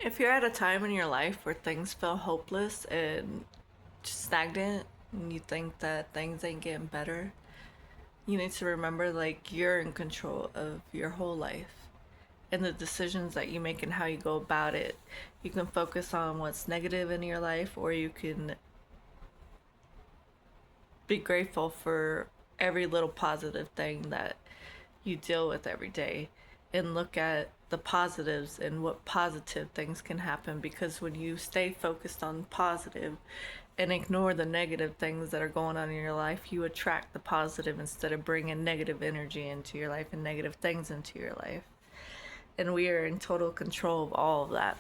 If you're at a time in your life where things feel hopeless and stagnant and you think that things ain't getting better, you need to remember like you're in control of your whole life and the decisions that you make and how you go about it. You can focus on what's negative in your life, or you can be grateful for every little positive thing that you deal with every day and look at the positives and what positive things can happen, because when you stay focused on positive and ignore the negative things that are going on in your life, you attract the positive instead of bringing negative energy into your life and negative things into your life. And we are in total control of all of that.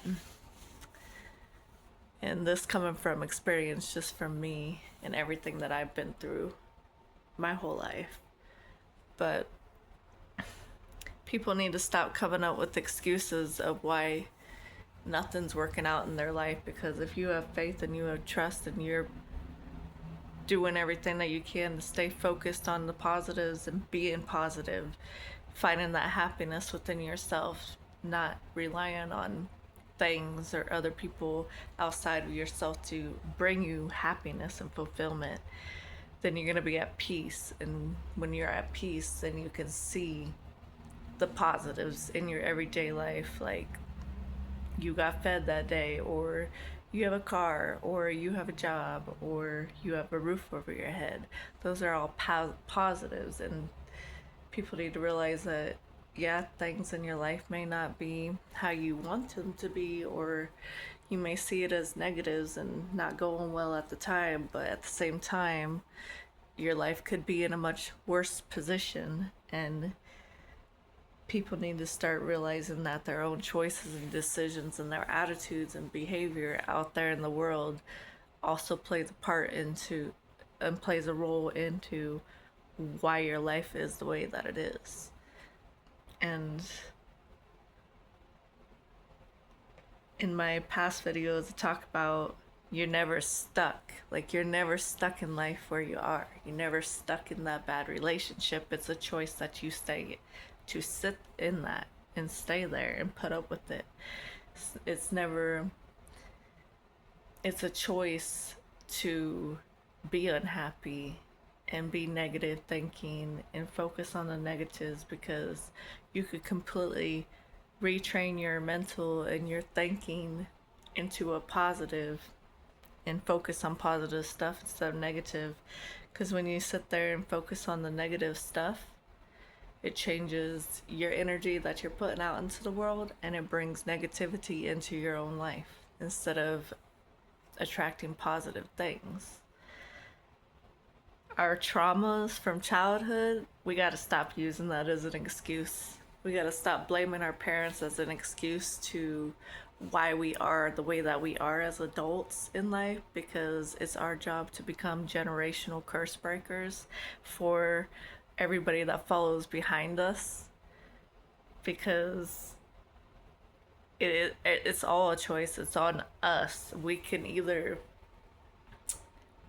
And this coming from experience just from me and everything that I've been through my whole life. But people need to stop coming up with excuses of why nothing's working out in their life, because if you have faith and you have trust and you're doing everything that you can to stay focused on the positives and being positive, finding that happiness within yourself, not relying on things or other people outside of yourself to bring you happiness and fulfillment, then you're going to be at peace. And when you're at peace, then you can see the positives in your everyday life, like you got fed that day, or you have a car, or you have a job, or you have a roof over your head. Those are all positives, and people need to realize that, yeah, things in your life may not be how you want them to be, or you may see it as negatives and not going well at the time, but at the same time, your life could be in a much worse position. And people need to start realizing that their own choices and decisions and their attitudes and behavior out there in the world also plays a part into and plays a role into why your life is the way that it is. And in my past videos, I talk about you're never stuck. Like, you're never stuck in life where you are. You're never stuck in that bad relationship. It's a choice that you stay to sit in that and stay there and put up with it. It's never, it's a choice to be unhappy and be negative thinking and focus on the negatives, because you could completely retrain your mental and your thinking into a positive and focus on positive stuff instead of negative. Because when you sit there and focus on the negative stuff, it changes your energy that you're putting out into the world, and it brings negativity into your own life instead of attracting positive things. Our traumas from childhood, we got to stop using that as an excuse. We got to stop blaming our parents as an excuse to why we are the way that we are as adults in life, because it's our job to become generational curse breakers for everybody that follows behind us, because it's all a choice. It's on us. We can either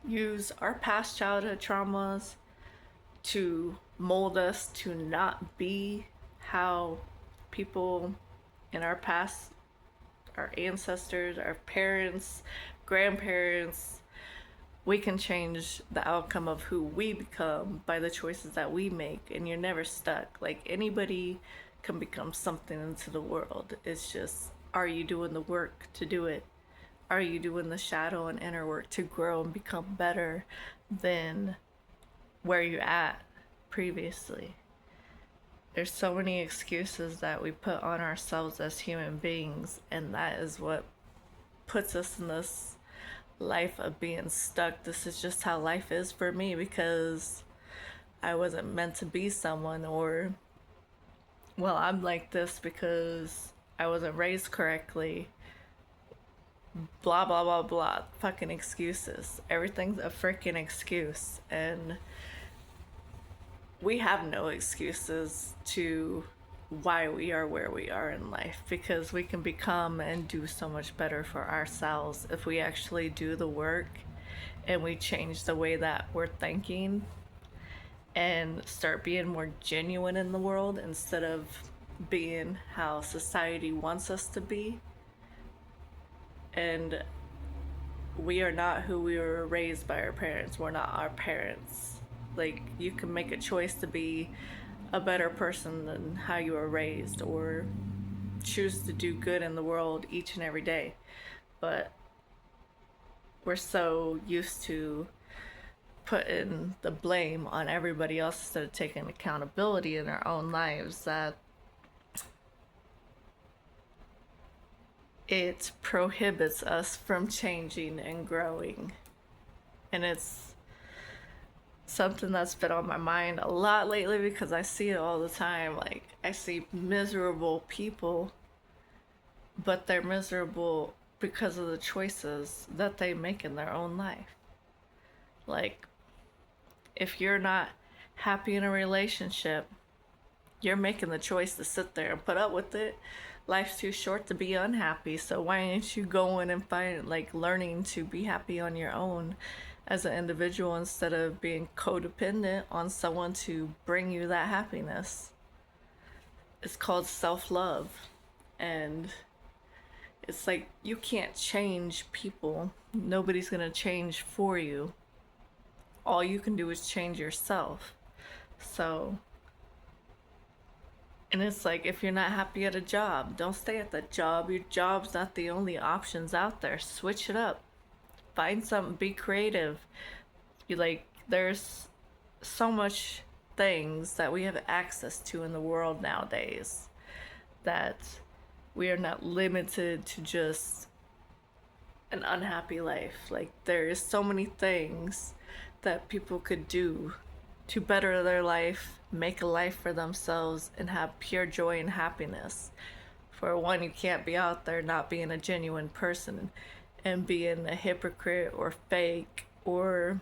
use our past childhood traumas to mold us to not be how people in our past, our ancestors, our parents, grandparents, we can change the outcome of who we become by the choices that we make. And you're never stuck. Like, anybody can become something into the world. It's just, are you doing the work to do it? Are you doing the shadow and inner work to grow and become better than where you're at previously? There's so many excuses that we put on ourselves as human beings, and that is what puts us in this life of being stuck. This is just how life is for me, because I wasn't meant to be someone, or, well, I'm like this because I wasn't raised correctly. Blah, blah, blah, blah. Fucking excuses. Everything's a freaking excuse. And we have no excuses to why we are where we are in life, because we can become and do so much better for ourselves if we actually do the work and we change the way that we're thinking and start being more genuine in the world instead of being how society wants us to be. And we are not who we were raised by our parents. We're not our parents. Like, you can make a choice to be a better person than how you were raised, or choose to do good in the world each and every day. But we're so used to putting the blame on everybody else instead of taking accountability in our own lives that it prohibits us from changing and growing. And it's something that's been on my mind a lot lately because I see it all the time. Like, I see miserable people, but they're miserable because of the choices that they make in their own life. Like, if you're not happy in a relationship, you're making the choice to sit there and put up with it. Life's too short to be unhappy, so why aren't you going and find, like, learning to be happy on your own as an individual instead of being codependent on someone to bring you that happiness? It's called self-love. And it's like, you can't change people. Nobody's gonna change for you. All you can do is change yourself. So, and it's like, if you're not happy at a job, don't stay at that job. Your job's not the only options out there. Switch it up. Find something, be creative. You, like, there's so much things that we have access to in the world nowadays that we are not limited to just an unhappy life. Like, there is so many things that people could do to better their life, make a life for themselves, and have pure joy and happiness. For one, you can't be out there not being a genuine person and being a hypocrite or fake or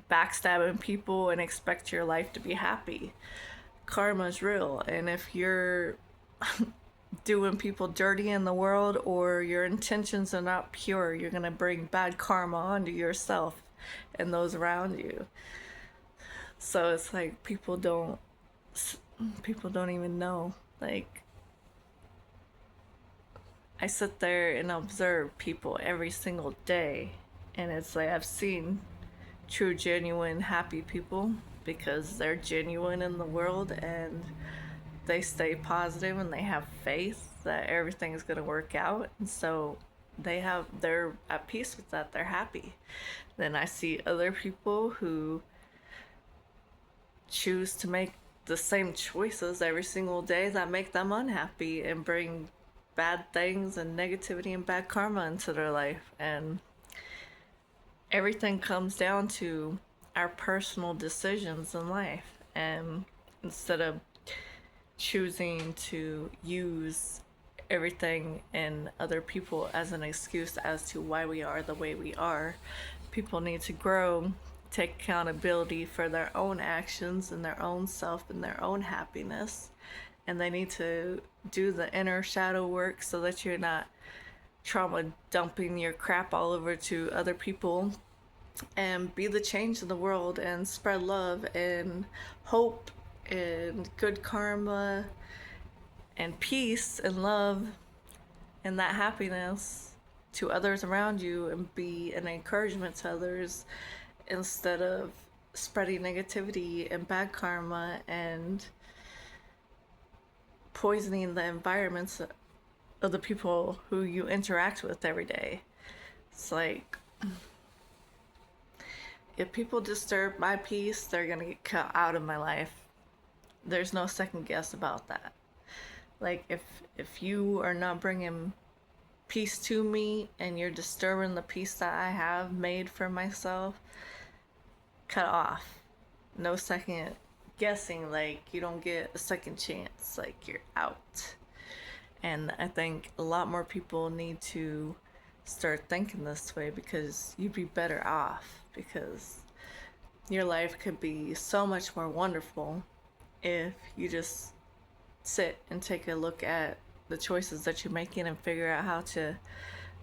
backstabbing people and expect your life to be happy. Karma's real, and if you're doing people dirty in the world or your intentions are not pure, you're gonna bring bad karma onto yourself and those around you. So it's like, people don't even know. Like, I sit there and observe people every single day, and it's like, I've seen true, genuine, happy people because they're genuine in the world and they stay positive and they have faith that everything's gonna work out, and so they're at peace with that. They're happy. Then I see other people who choose to make the same choices every single day that make them unhappy and bring bad things and negativity and bad karma into their life. And everything comes down to our personal decisions in life. And instead of choosing to use everything and other people as an excuse as to why we are the way we are, people need to grow, take accountability for their own actions and their own self and their own happiness. And they need to do the inner shadow work so that you're not trauma dumping your crap all over to other people, and be the change in the world and spread love and hope and good karma and peace and love and that happiness to others around you, and be an encouragement to others instead of spreading negativity and bad karma and poisoning the environments of the people who you interact with every day. It's like, if people disturb my peace, they're gonna get cut out of my life. There's no second guess about that. Like, if you are not bringing peace to me and you're disturbing the peace that I have made for myself, cut off. No second guessing. Like, you don't get a second chance. Like, you're out. And I think a lot more people need to start thinking this way, because you'd be better off, because your life could be so much more wonderful if you just sit and take a look at the choices that you're making and figure out how to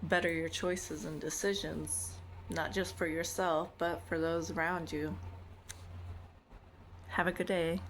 better your choices and decisions, not just for yourself, but for those around you. Have a good day.